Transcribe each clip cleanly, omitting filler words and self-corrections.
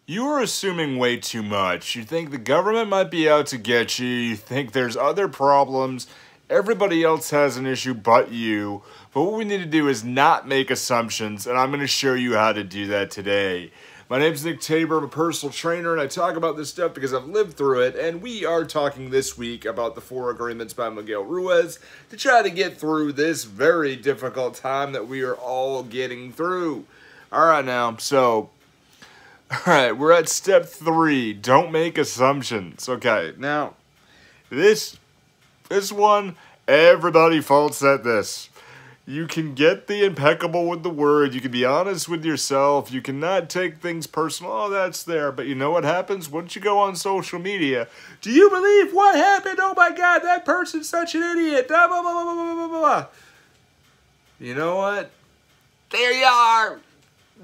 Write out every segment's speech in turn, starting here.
You are assuming way too much. You think the government might be out to get you. You think there's other problems. Everybody else has an issue but you. But what we need to do is not make assumptions, and I'm going to show you how to do that today. My name's Nick Tabor. I'm a personal trainer, and I talk about this stuff because I've lived through it. And we are talking this week about the 4 Agreements by Miguel Ruiz to try to get through this very difficult time that we are all getting through. All right, now, so... Alright, we're at step 3. Don't make assumptions. Okay, now, this one, everybody faults at this. You can get the impeccable with the word. You can be honest with yourself. You cannot take things personal. Oh, that's there. But you know what happens? Once you go on social media, do you believe what happened? Oh my God, that person's such an idiot. Blah, blah, blah, blah, blah, blah, blah. You know what? There you are.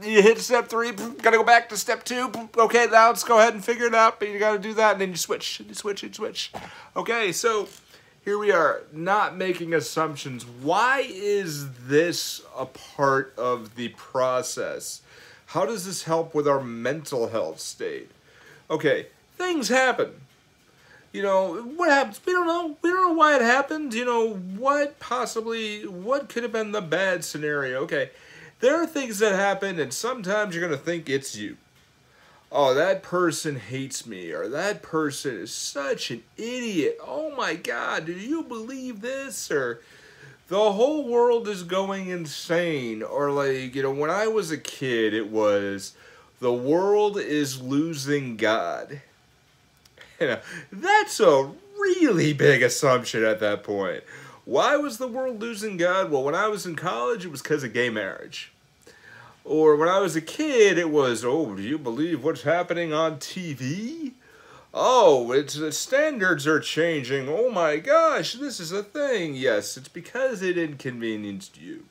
You hit step 3, gotta go back to step 2. Okay, now let's go ahead and figure it out, but you gotta do that, and then you switch. Okay, so here we are, not making assumptions. Why is this a part of the process? How does this help with our mental health state? Okay, things happen. You know, what happens? We don't know. We don't know why it happened. You know, what could have been the bad scenario? Okay. There are things that happen, and sometimes you're going to think it's you. Oh, that person hates me, or that person is such an idiot. Oh my God, do you believe this? Or the whole world is going insane. Or like, you know, when I was a kid, it was, the world is losing God. You know, that's a really big assumption at that point. Why was the world losing God? Well, when I was in college, it was because of gay marriage. Or when I was a kid, it was, oh, do you believe what's happening on TV? Oh, the standards are changing. Oh my gosh, this is a thing. Yes, it's because it inconvenienced you.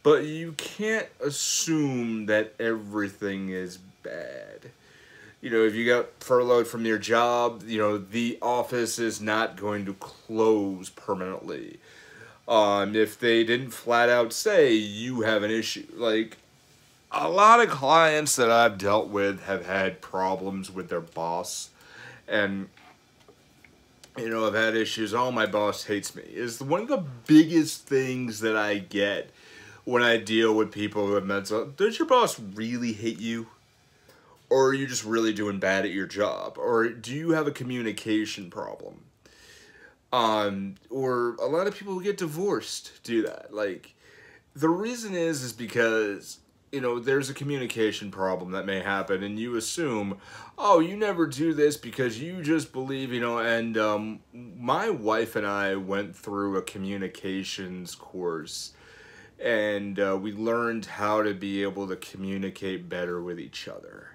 But you can't assume that everything is bad. You know, if you got furloughed from your job, you know, the office is not going to close permanently. If they didn't flat out say you have an issue. Like, a lot of clients that I've dealt with have had problems with their boss. And, you know, I've had issues, oh, my boss hates me. Is one of the biggest things that I get when I deal with people who have mental. Does your boss really hate you? Or are you just really doing bad at your job? Or do you have a communication problem? Or a lot of people who get divorced do that. Like, the reason is because, you know, there's a communication problem that may happen, and you assume, oh, you never do this because you just believe, you know, and my wife and I went through a communications course, and we learned how to be able to communicate better with each other.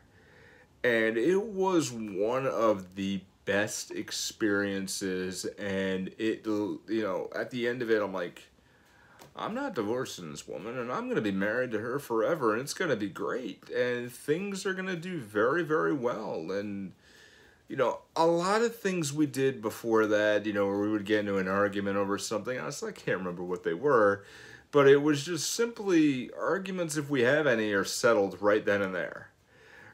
And it was one of the best experiences, and it, you know, at the end of it, I'm like, I'm not divorcing this woman, and I'm going to be married to her forever, and it's going to be great, and things are going to do very, very well. And, you know, a lot of things we did before that, you know, where we would get into an argument over something, I can't remember what they were, but it was just simply arguments, if we have any, are settled right then and there.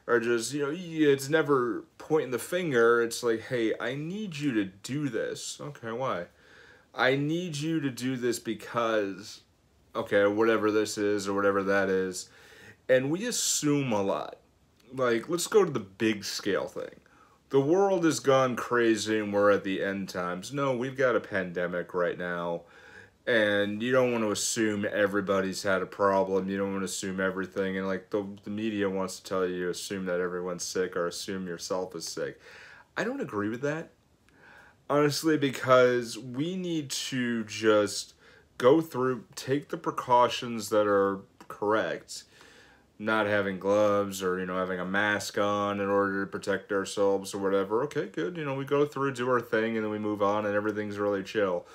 Or just, you know, it's never pointing the finger. It's like, hey, I need you to do this. Okay, why? I need you to do this because, okay, whatever this is or whatever that is. And we assume a lot. Like, let's go to the big scale thing. The world has gone crazy and we're at the end times. No, we've got a pandemic right now. And you don't want to assume everybody's had a problem. You don't want to assume everything. And like the media wants to tell you, assume that everyone's sick or assume yourself is sick. I don't agree with that. Honestly, because we need to just go through, take the precautions that are correct. Not having gloves or, you know, having a mask on in order to protect ourselves or whatever. Okay, good. You know, we go through, do our thing, and then we move on and everything's really chill.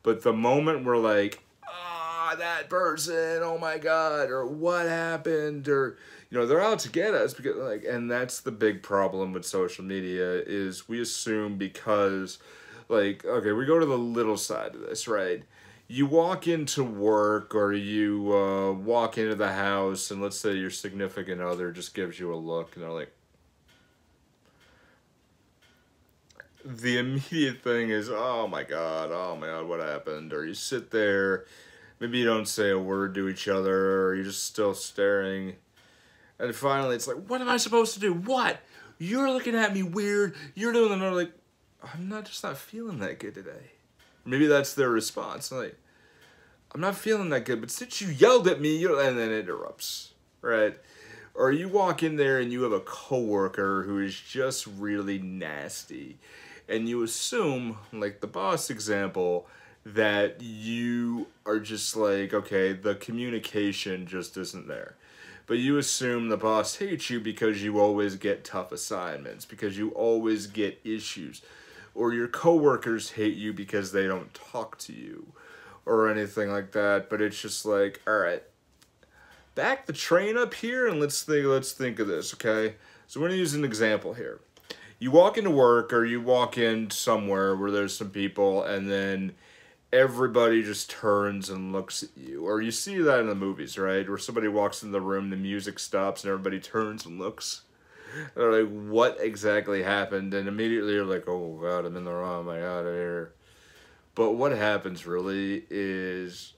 But the moment we're like, ah, that person, oh my God, or what happened, or, you know, they're out to get us, because, like, and that's the big problem with social media, is we assume because, like, okay, we go to the little side of this, right? You walk into work, or you walk into the house, and let's say your significant other just gives you a look, and they're like, the immediate thing is, oh my god, what happened? Or you sit there, maybe you don't say a word to each other, or you're just still staring. And finally it's like, what am I supposed to do? What? You're looking at me weird, you're doing another, like, I'm just not feeling that good today. Maybe that's their response. Like, I'm not feeling that good, but since you yelled at me, and then it erupts, right? Or you walk in there and you have a coworker who is just really nasty, and you assume, like the boss example, that you are just like, okay, the communication just isn't there. But you assume the boss hates you because you always get tough assignments, because you always get issues. Or your coworkers hate you because they don't talk to you, or anything like that. But it's just like, all right, back the train up here and let's think of this, okay? So we're gonna use an example here. You walk into work, or you walk in somewhere where there's some people, and then everybody just turns and looks at you. Or you see that in the movies, right? Where somebody walks in the room, the music stops, and everybody turns and looks. They're like, what exactly happened? And immediately you're like, oh god, I'm in the wrong, I got here. But what happens really is,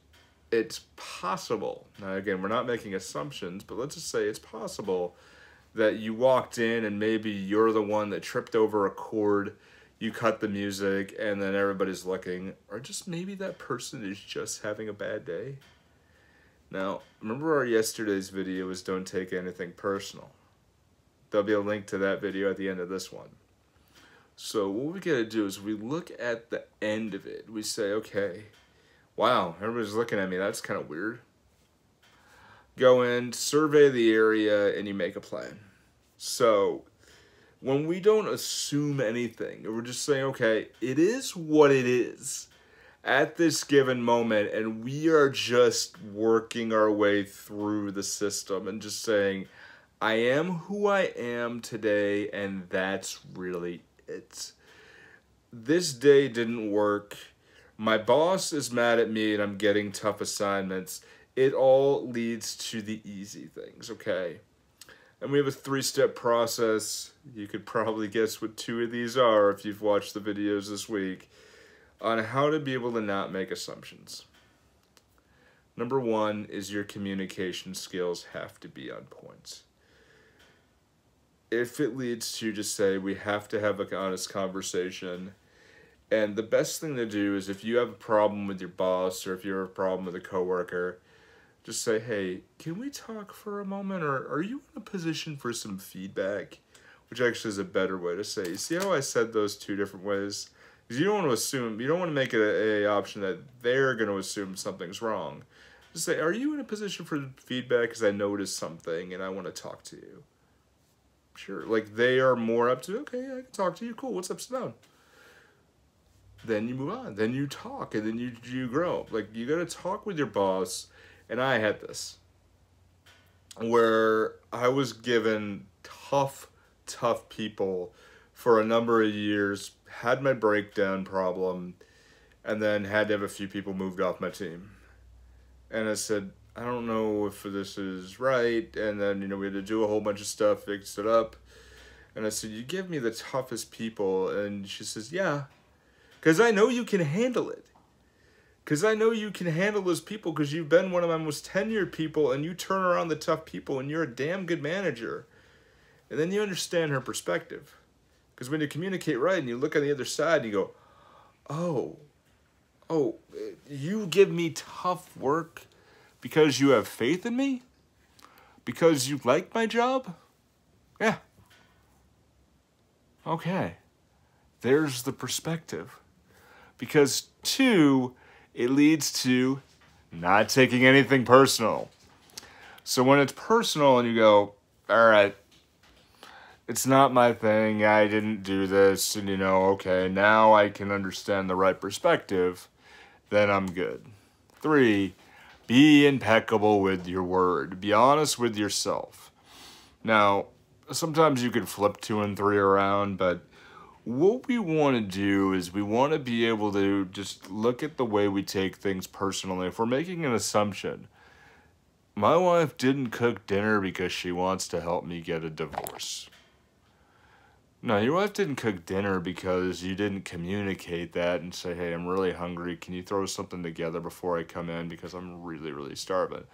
it's possible, now again, we're not making assumptions, but let's just say it's possible that you walked in and maybe you're the one that tripped over a cord, you cut the music, and then everybody's looking, or just maybe that person is just having a bad day. Now, remember our yesterday's video was don't take anything personal. There'll be a link to that video at the end of this one. So what we gotta do is we look at the end of it. We say, okay, wow, everybody's looking at me, that's kind of weird. Go in, survey the area, and you make a plan. So when we don't assume anything, we're just saying, okay, it is what it is at this given moment, and we are just working our way through the system and just saying, I am who I am today, and that's really it. This day didn't work. My boss is mad at me and I'm getting tough assignments. It all leads to the easy things, okay? And we have a 3-step process. You could probably guess what 2 of these are if you've watched the videos this week, on how to be able to not make assumptions. Number 1 is your communication skills have to be on point. If it leads to just say, we have to have an honest conversation. And the best thing to do is if you have a problem with your boss, or if you have a problem with a coworker, just say, hey, can we talk for a moment? Or are you in a position for some feedback? Which actually is a better way to say. You see how I said those 2 different ways? Because you don't want to assume, you don't want to make it a option that they're going to assume something's wrong. Just say, are you in a position for feedback? Because I noticed something and I want to talk to you. Sure, like they are more up to, okay, I can talk to you, cool, what's up, sit down. Then you move on, then you talk, and then you grow. Like, you gotta talk with your boss, and I had this, where I was given tough people for a number of years, had my breakdown problem, and then had to have a few people moved off my team. And I said, I don't know if this is right, and then, you know, we had to do a whole bunch of stuff, fix it up, and I said, you give me the toughest people, and she says, yeah, because I know you can handle it, because I know you can handle those people, because you've been one of my most tenured people, and you turn around the tough people, and you're a damn good manager. And then you understand her perspective, because when you communicate right, and you look on the other side, and you go, oh, you give me tough work because you have faith in me? Because you like my job? Yeah. Okay. There's the perspective. Because 2, it leads to not taking anything personal. So when it's personal and you go, all right, it's not my thing, I didn't do this, and you know, okay, now I can understand the right perspective, then I'm good. 3, be impeccable with your word. Be honest with yourself. Now, sometimes you can flip 2 and 3 around, but what we want to do is we want to be able to just look at the way we take things personally. If we're making an assumption, my wife didn't cook dinner because she wants to help me get a divorce. No, your wife didn't cook dinner because you didn't communicate that and say, hey, I'm really hungry. Can you throw something together before I come in because I'm really, really starving?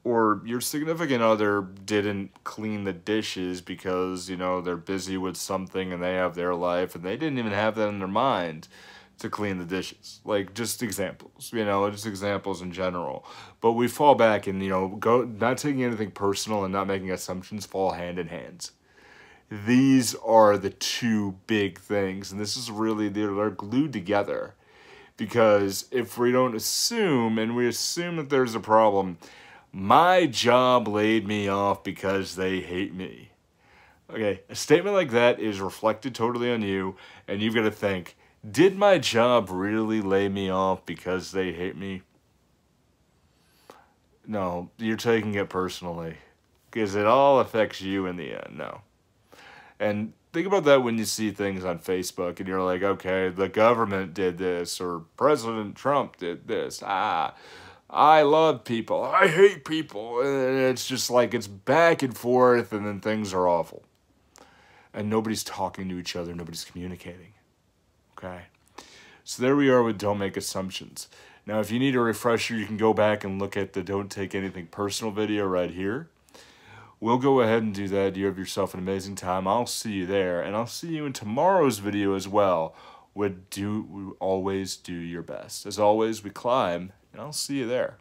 Or your significant other didn't clean the dishes because, you know, they're busy with something and they have their life and they didn't even have that in their mind to clean the dishes. Like, just examples, you know, just examples in general. But we fall back and, you know, go not taking anything personal and not making assumptions fall hand in hand. These are the two big things, and this is really, they're glued together. Because if we don't assume, and we assume that there's a problem, my job laid me off because they hate me. Okay, a statement like that is reflected totally on you, and you've got to think, did my job really lay me off because they hate me? No, you're taking it personally. Because it all affects you in the end, no. And think about that when you see things on Facebook and you're like, okay, the government did this or President Trump did this. I love people. I hate people. And it's just like it's back and forth and then things are awful. And nobody's talking to each other. Nobody's communicating. Okay? So there we are with Don't Make Assumptions. Now, if you need a refresher, you can go back and look at the Don't Take Anything Personal video right here. We'll go ahead and do that. You have yourself an amazing time. I'll see you there. And I'll see you in tomorrow's video as well. We always do your best. As always, we climb, and I'll see you there.